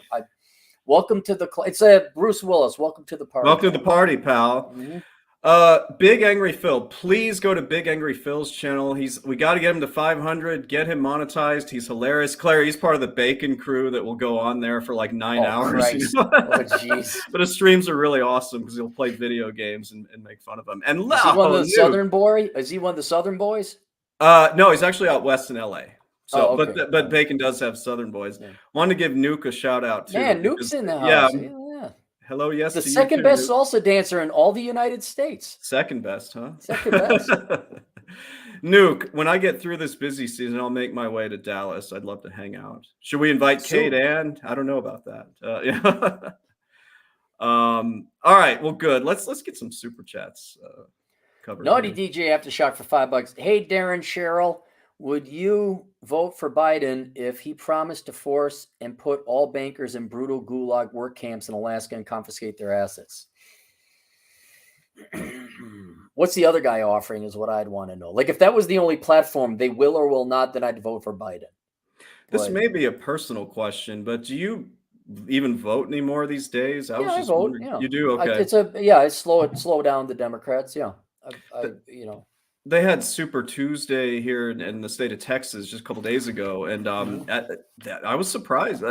welcome to the. It's Bruce Willis. Welcome to the party. Welcome to the party, pal. Big Angry Phil, please go to Big Angry Phil's channel. We got to get him to 500, get him monetized. He's hilarious. Clary, he's part of the Bacon crew that will go on there for like 9 hours. Oh, jeez. But his streams are really awesome because he'll play video games and make fun of them. And is he one of the Southern boy? Is he one of the Southern boys? No, he's actually out west in LA. So, okay. but Bacon does have Southern boys. Yeah. Wanted to give Nuke a shout out too. Man, Nuke's in the house. Yeah. Hello, yes. The second best salsa dancer in all the United States. Second best, huh? Second best. Nuke, when I get through this busy season, I'll make my way to Dallas. I'd love to hang out. Should we invite Kate Ann? I don't know about that. Yeah. All right. Well, good. Let's get some super chats covered. Naughty DJ Aftershock for $5. Hey, Darren Cheryl. Would you vote for Biden if he promised to force and put all bankers in brutal gulag work camps in Alaska and confiscate their assets? What's the other guy offering is what I'd want to know. Like, if that was the only platform, they will or will not, then I'd vote for Biden. This may be a personal question, but do you even vote anymore these days? I vote. Yeah. You do? Okay. It's slow down the Democrats. Yeah. They had Super Tuesday here in the state of Texas just a couple days ago, and I was surprised.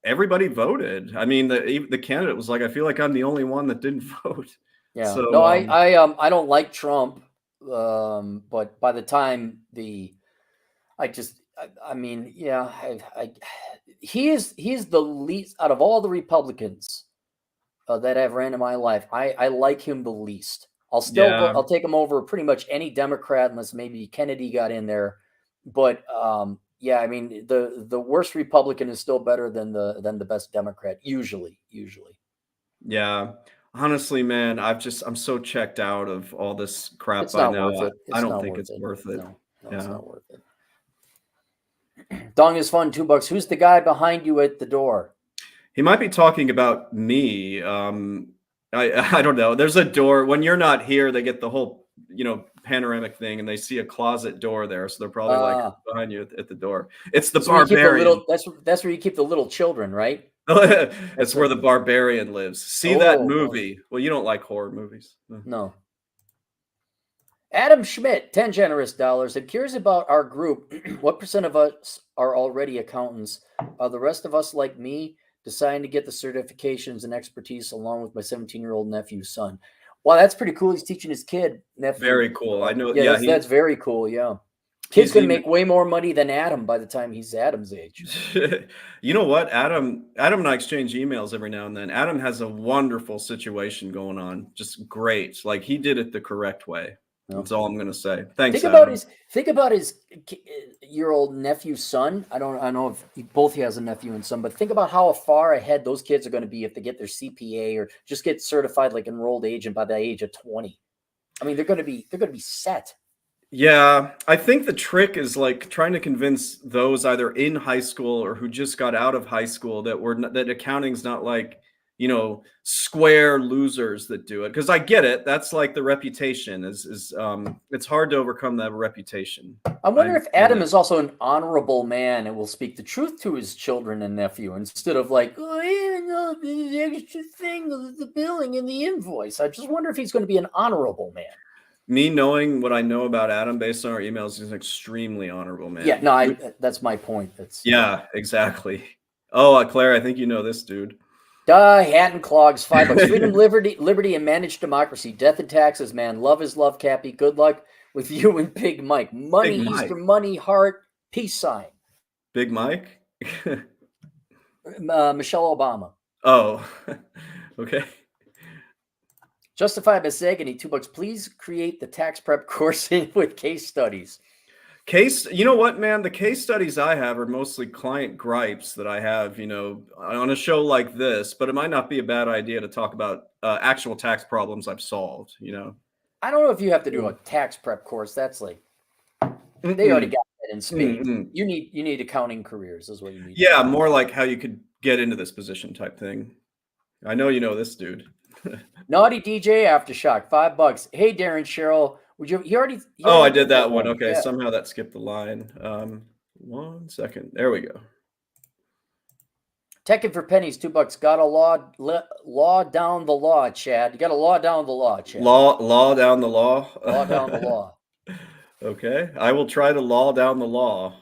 Everybody voted. I mean, the candidate was like, "I feel like I'm the only one that didn't vote." Yeah. So, no, I don't like Trump, but by the time he's the least out of all the Republicans that I've ran in my life. I like him the least. I'll take him over pretty much any Democrat unless maybe Kennedy got in there. But I mean, the worst Republican is still better than the best Democrat usually. Yeah. Honestly, man, I'm so checked out of all this crap it's not by now. Worth it. I don't think it's worth it. No, it's not worth it. Dong is fun. $2. Who's the guy behind you at the door? He might be talking about me. I don't know. There's a door when you're not here. They get the whole panoramic thing, and they see a closet door there, so they're probably like behind you at the door. It's the That's where you keep the barbarian. little. That's where you keep the little children, right? It's where the barbarian lives. See that Oh, movie? Well, you don't like horror movies. No. Adam Schmidt, 10 generous dollars. I'm curious about our group. What percent of us are already accountants? Are the rest of us like me, deciding to get the certifications and expertise along with my 17-year-old nephew's son? Wow, that's pretty cool. He's teaching his kid nephew. Very cool. I know. Yeah, that's very cool. Yeah. Kid's going to make way more money than Adam by the time he's Adam's age. You know what? Adam and I exchange emails every now and then. Adam has a wonderful situation going on. Just great. Like he did it the correct way. That's all I'm going to say. Thanks. Think about his year old nephew's son. I know if he has a nephew and son, but think about how far ahead those kids are going to be if they get their CPA or just get certified like enrolled agent by the age of 20. I mean, they're going to be set. Yeah, I think the trick is like trying to convince those either in high school or who just got out of high school that accounting's not like, square losers that do it. Because I get it. That's like the reputation is it's hard to overcome that reputation. I wonder if Adam is also an honorable man and will speak the truth to his children and nephew instead of like, the extra thing of the billing and the invoice. I just wonder if he's going to be an honorable man. Me knowing what I know about Adam based on our emails, he's an extremely honorable man. Yeah, no, that's my point. Yeah, exactly. Oh, Claire, I think you know this dude. Hatton clogs, $5. Freedom, liberty, and managed democracy. Death and taxes, man. Love is love, Cappy. Good luck with you and Big Mike. Money, Big Mike. Easter money, heart, peace sign. Big Mike? Michelle Obama. Oh, okay. Justified by Zagany, $2. Please create the tax prep course with case studies. You know what, man? The case studies I have are mostly client gripes that I have, on a show like this, but it might not be a bad idea to talk about actual tax problems I've solved, I don't know if you have to do a tax prep course. That's like, they already got that in spades. You need accounting careers is what you need. Yeah, more like how you could get into this position type thing. I know you know this dude. Naughty DJ Aftershock, $5. Hey, Darren Cheryl, would you? I did that one. Okay, yeah. Somehow that skipped the line. 1 second. There we go. Teching for pennies, $2. Got to law down the law, Chad. You got to law down the law, Chad. Law down the law. Law down the law. Okay, I will try to law down the law.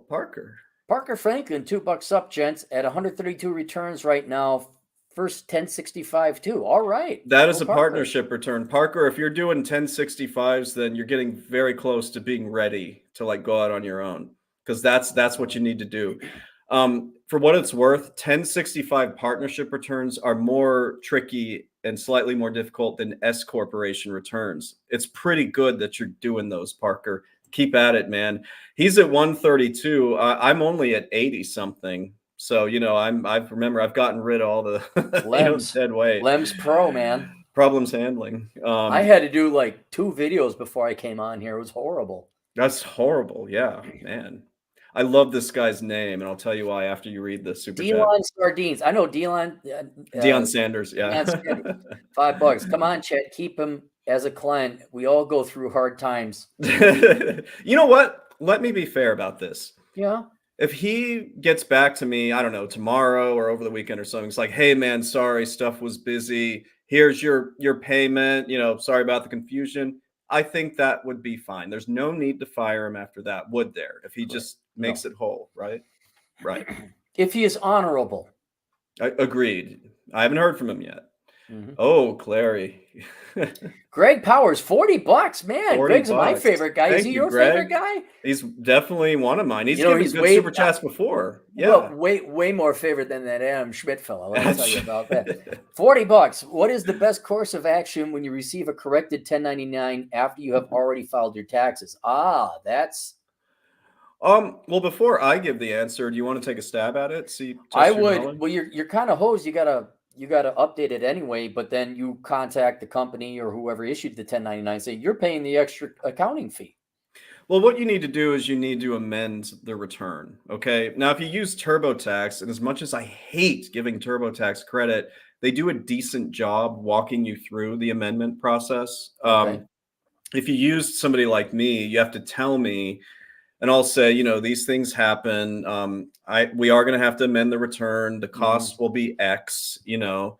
Parker. Parker Franklin, $2 up, gents, at 132 returns right now. First 1065 too. All right. That is a partnership return. Parker, if you're doing 1065s, then you're getting very close to being ready to like go out on your own. Because that's what you need to do. For what it's worth, 1065 partnership returns are more tricky and slightly more difficult than S corporation returns. It's pretty good that you're doing those, Parker. Keep at it, man. He's at 132. I'm only at 80 something. So, I've gotten rid of all the dead weight. Lem's pro, man. Problems handling. I had to do like 2 videos before I came on here. It was horrible. That's horrible. Yeah, man. I love this guy's name, and I'll tell you why after you read the super chat. Delon Sardines. I know Delon. Deion Sanders, yeah. $5. Come on, Chet. Keep him as a client. We all go through hard times. You know what? Let me be fair about this. Yeah. If he gets back to me, I don't know, tomorrow or over the weekend or something, it's like, hey, man, sorry, stuff was busy. Here's your payment. Sorry about the confusion. I think that would be fine. There's no need to fire him after that, would there? If he just makes it whole, right? Right. If he is honorable. Agreed. I haven't heard from him yet. Oh, Clary. Greg Powers, $40, man. $40. Greg's my favorite guy. Is he your favorite guy? He's definitely one of mine. He's given good super chats before. Yeah, well, way more favorite than that Adam Schmidt fellow. Let me tell you about that. $40. What is the best course of action when you receive a corrected 1099 after you have already filed your taxes? That's. Well, before I give the answer, do you want to take a stab at it? I would. Knowledge? Well, you're kind of hosed. You gotta update it anyway, but then you contact the company or whoever issued the 1099, say you're paying the extra accounting fee. Well, what you need to do is you need to amend the return. Okay. Now, if you use TurboTax, and as much as I hate giving TurboTax credit, they do a decent job walking you through the amendment process. Okay. If you use somebody like me, you have to tell me, and I'll say, you know, these things happen. We are going to have to amend the return. The cost will be X, you know.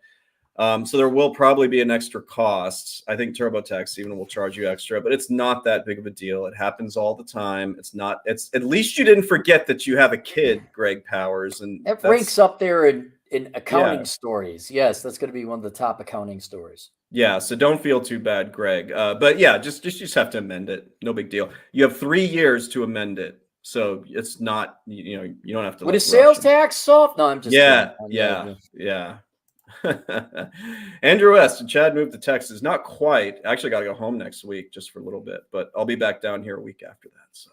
So there will probably be an extra cost. I think TurboTax even will charge you extra, but it's not that big of a deal. It happens all the time. It's at least you didn't forget that you have a kid, Greg Powers. And It ranks up there in accounting stories. Yes, that's going to be one of the top accounting stories. Yeah, so don't feel too bad, Greg. But yeah, just have to amend it. No big deal. You have 3 years to amend it. So it's not, you know, you don't have to. Would a sales tax soft? No, I'm just yeah. Andrew West and Chad moved to Texas. Not quite. I actually got to go home next week just for a little bit, but I'll be back down here a week after that. So.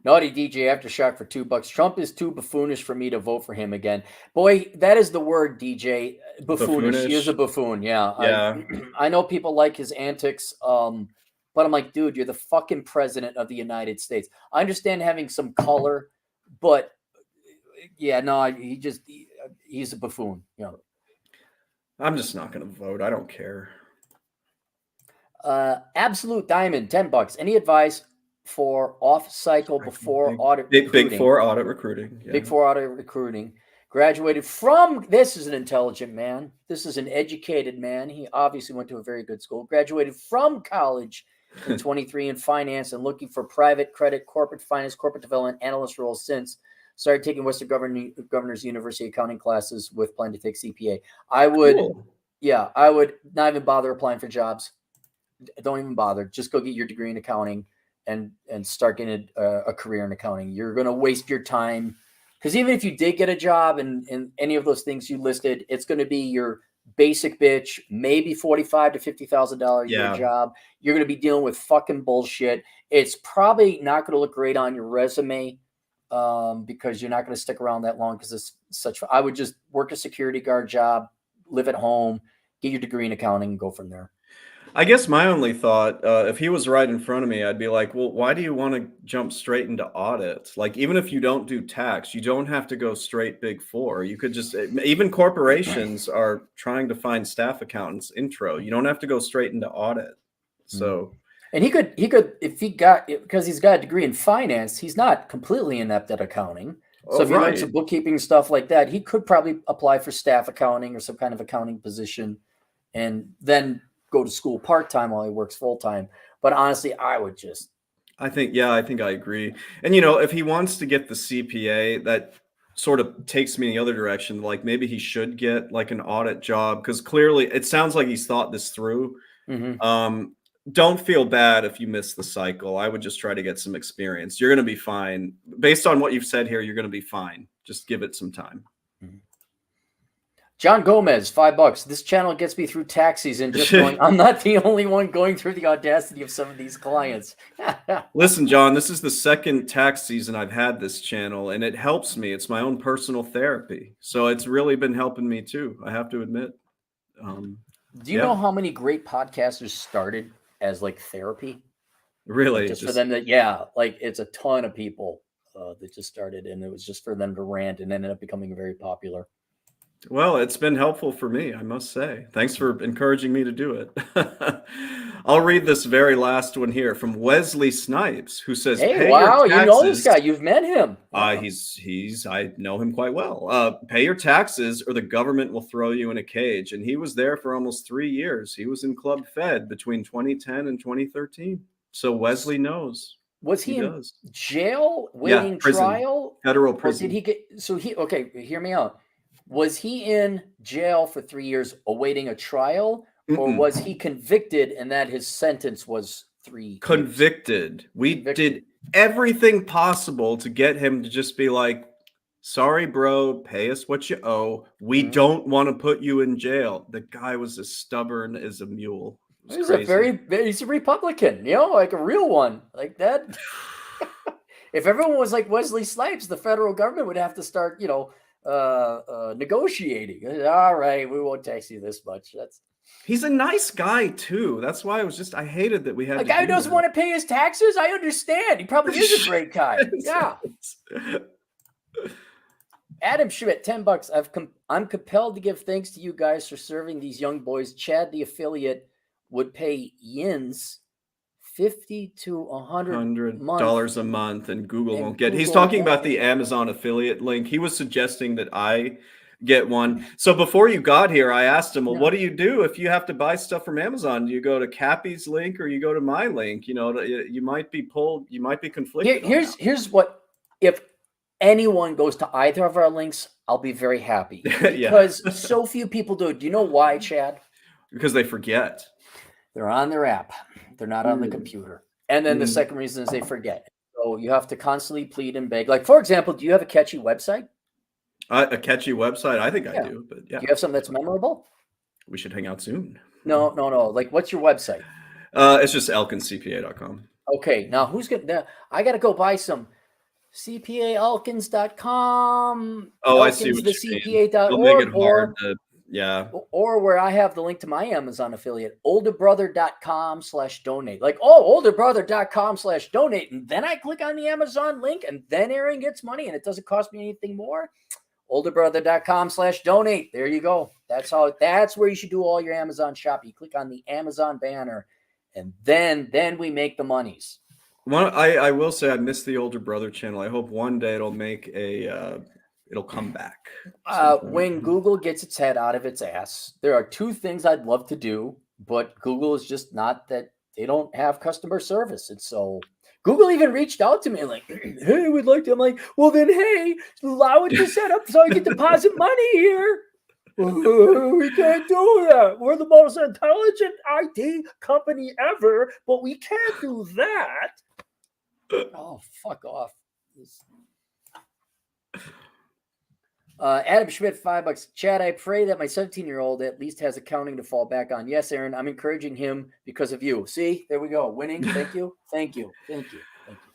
Naughty DJ Aftershock for $2. Trump is too buffoonish for me to vote for him again. Boy, that is the word, DJ. Buffoonish. He is a buffoon. Yeah. I know people like his antics. But I'm like, dude, you're the fucking president of the United States. I understand having some color, but yeah, no, he's a buffoon. You know. I'm just not going to vote. I don't care. Absolute Diamond, $10. Any advice for off cycle before audit recruiting? Big four audit recruiting. Yeah. Big four audit recruiting. Graduated from, this is an intelligent man. This is an educated man. He obviously went to a very good school. Graduated from college in 23 in finance and looking for private credit, corporate finance, corporate development analyst roles since. Started taking Western Governors University accounting classes with plan to take CPA. I would not even bother applying for jobs. Don't even bother. Just go get your degree in accounting and start getting a career in accounting. You're going to waste your time. Because even if you did get a job in any of those things you listed, it's going to be your basic bitch, maybe $45,000 to $50,000 a year job. You're going to be dealing with fucking bullshit. It's probably not going to look great on your resume because you're not going to stick around that long because it's such. I would just work a security guard job, live at home, get your degree in accounting, and go from there. I guess my only thought, if he was right in front of me, I'd be like, well, why do you want to jump straight into audit? Like, even if you don't do tax, you don't have to go straight Big Four. You could just, even corporations are trying to find staff accountants intro. You don't have to go straight into audit. So, and he could, if he got, because he's got a degree in finance, he's not completely inept at accounting. So if he learns some bookkeeping stuff like that, he could probably apply for staff accounting or some kind of accounting position and then go to school part-time while he works full-time. But honestly, I think I agree. And, you know, if he wants to get the CPA, that sort of takes me in the other direction. Like maybe he should get like an audit job because clearly it sounds like he's thought this through. Don't feel bad if you miss the cycle. I would just try to get some experience. You're going to be fine. Based on what you've said here, you're going to be fine. Just give it some time. John Gomez, $5. This channel gets me through tax season. Just going, I'm not the only one going through the audacity of some of these clients. Listen, John, this is the second tax season I've had this channel, and it helps me. It's my own personal therapy. So it's really been helping me too, I have to admit. Do you know how many great podcasters started as like therapy? Really? Just for them that, like it's a ton of people that just started, and it was just for them to rant and ended up becoming very popular. Well, it's been helpful for me, I must say. Thanks for encouraging me to do it. I'll read this very last one here from Wesley Snipes, who says, "Hey, wow, you know this guy. You've met him." I know him quite well. Pay your taxes or the government will throw you in a cage. And he was there for almost 3 years. He was in Club Fed between 2010 and 2013. So Wesley knows. Was he in jail waiting trial? Federal prison. Or did he get, okay, hear me out. Was he in jail for 3 years awaiting a trial, or was he convicted and that his sentence was 3 years? Convicted. We did everything possible to get him to just be like, sorry, bro, pay us what you owe. We don't want to put you in jail. The guy was as stubborn as a mule. He's a Republican, like a real one like that. If everyone was like Wesley Snipes, the federal government would have to start, negotiating. All right, we won't tax you this much. He's a nice guy too. That's why I hated that we had a guy who doesn't want to pay his taxes. I understand. He probably is a great guy. Yeah. Adam Schmidt, $10. I'm compelled to give thanks to you guys for serving these young boys. Chad, the affiliate, would pay yins $50 to $100 $100 a month, and Google And won't get. He's Google talking about the Amazon affiliate link. He was suggesting that I get one. So before you got here, I asked him, well, what do you do if you have to buy stuff from Amazon? Do you go to Cappy's link or you go to my link? You know, you might be pulled, you might be conflicted. Here's what, if anyone goes to either of our links, I'll be very happy because so few people do it. Do you know why, Chad? Because they forget. They're on their app. They're not on the computer. And then the second reason is they forget. So you have to constantly plead and beg. Like, for example, do you have a catchy website? A catchy website? I think I do, but yeah. Do you have something that's memorable? We should hang out soon. No. Like, what's your website? It's just elkincpa.com. Okay. Now, who's going to, I got to go buy some cpaalkins.com. Oh, I see what you mean. They'll make it hard to, or where I have the link to my Amazon affiliate, olderbrother.com/donate. Like, olderbrother.com/donate. And then I click on the Amazon link and then Aaron gets money and it doesn't cost me anything more. olderbrother.com/donate. There you go. That's where you should do all your Amazon shopping. You click on the Amazon banner and then we make the monies. I will say I missed the Older Brother channel. I hope one day it'll make it'll come back. When Google gets its head out of its ass, there are two things I'd love to do, but Google is just not that. They don't have customer service. And so Google even reached out to me like, hey, we'd like to. I'm like, well, then, hey, allow it to set up so I can deposit money here. We can't do that. We're the most intelligent IT company ever, but we can't do that. Oh, fuck off. Adam Schmidt, $5. Chad, I pray that my 17-year-old at least has accounting to fall back on. Yes, Aaron, I'm encouraging him because of you. See, there we go. Winning. Thank you. Thank you.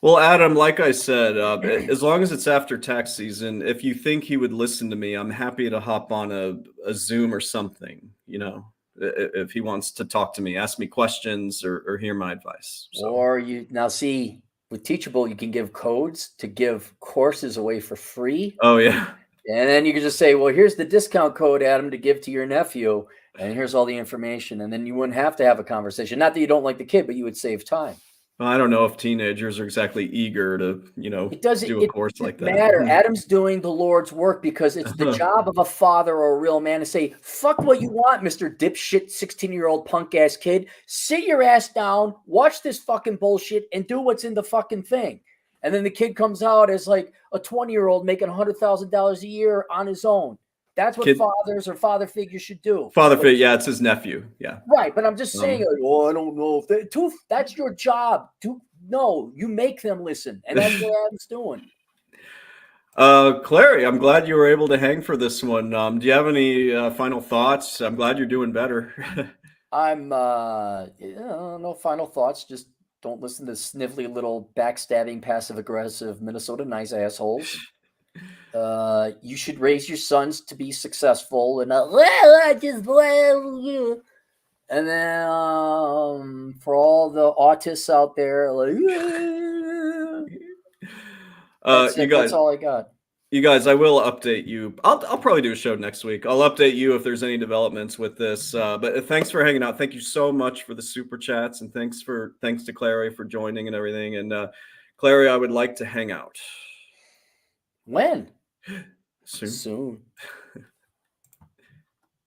Well, Adam, like I said, as long as it's after tax season, if you think he would listen to me, I'm happy to hop on a Zoom or something, you know, if he wants to talk to me, ask me questions or hear my advice. So. Or now see, with Teachable, you can give codes to give courses away for free. Oh, yeah. And then you can just say, well, here's the discount code, Adam, to give to your nephew. And here's all the information. And then you wouldn't have to have a conversation. Not that you don't like the kid, but you would save time. Well, I don't know if teenagers are exactly eager to, you know, do a course like that. It doesn't matter. Adam's doing the Lord's work because it's the job of a father or a real man to say, fuck what you want, Mr. Dipshit 16-year-old punk ass kid. Sit your ass down, watch this fucking bullshit, and do what's in the fucking thing. And then the kid comes out as like a 20-year-old making $100,000 a year on his own. That's what fathers or father figures should do. Father figure, yeah, it's his nephew, yeah. Right, but I'm just saying, I don't know if that's your job. No, you make them listen, and that's what Adam's doing. Clary, I'm glad you were able to hang for this one. Do you have any final thoughts? I'm glad you're doing better. I'm no final thoughts. Just don't listen to snivelly little backstabbing, passive-aggressive Minnesota nice assholes. You should raise your sons to be successful and and then for all the autists out there, like that's all I got. You guys, I will update you. I'll probably do a show next week. I'll update you if there's any developments with this. But thanks for hanging out. Thank you so much for the super chats, and thanks to Clary for joining and everything. And Clary, I would like to hang out. When? Soon.